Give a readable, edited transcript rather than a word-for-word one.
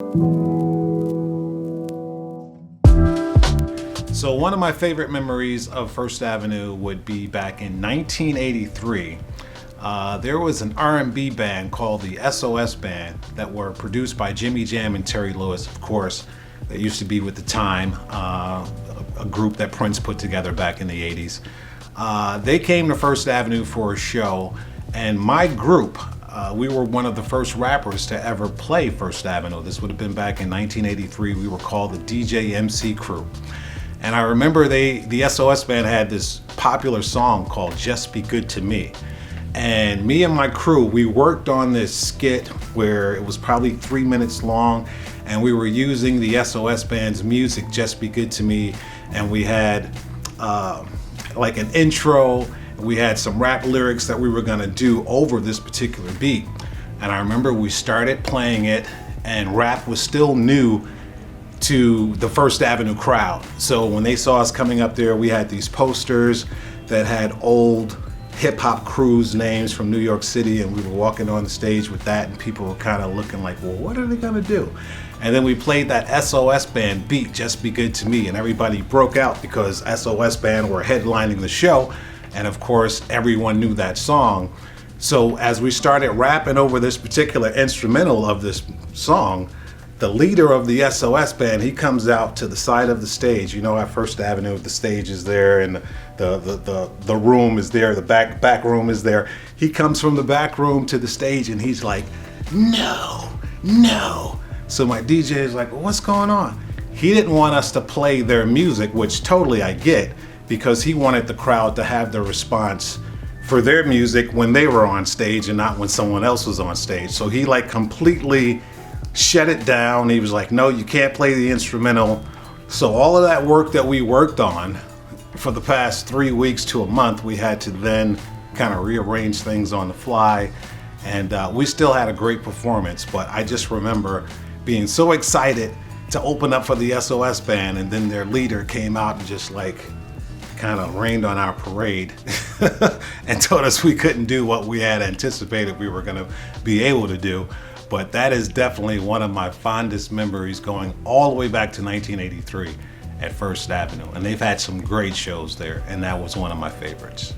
So one of my favorite memories of First Avenue would be back in 1983. There was an R&B band called the SOS Band that were produced by Jimmy Jam and Terry Lewis, of course. That used to be with The Time, a group that Prince put together back in the 80s. They came to First Avenue for a show, and my group, we were one of the first rappers to ever play First Avenue. This would have been back in 1983. We were called the DJ MC Crew. And I remember the SOS Band had this popular song called Just Be Good to Me. And me and my crew, we worked on this skit where it was probably 3 minutes long, and we were using the SOS Band's music, Just Be Good to Me, and we had like an intro, we had some rap lyrics that we were gonna do over this particular beat. And I remember we started playing it, and rap was still new to the First Avenue crowd. So when they saw us coming up there, we had these posters that had old hip hop crews names from New York City, and we were walking on the stage with that, and people were kind of looking like, well, what are they gonna do? And then we played that SOS Band beat, Just Be Good to Me, and everybody broke out because SOS Band were headlining the show, and of course everyone knew that song. So as we started rapping over this particular instrumental of this song, the leader of the SOS Band, he comes out to the side of the stage. You know, at First Avenue, the stage is there, and the room is there, the back room is there. He comes from the back room to the stage, and he's like, no. So my DJ is like, well, what's going on? He didn't want us to play their music, which totally I get, because he wanted the crowd to have the response for their music when they were on stage and not when someone else was on stage. So he like completely shut it down. He was like, no, you can't play the instrumental. So all of that work that we worked on for the past 3 weeks to a month, we had to then kind of rearrange things on the fly. And we still had a great performance, but I just remember being so excited to open up for the SOS Band, and then their leader came out and just like kind of rained on our parade and told us we couldn't do what we had anticipated we were going to be able to do. But that is definitely one of my fondest memories, going all the way back to 1983 at First Avenue. And they've had some great shows there, and that was one of my favorites.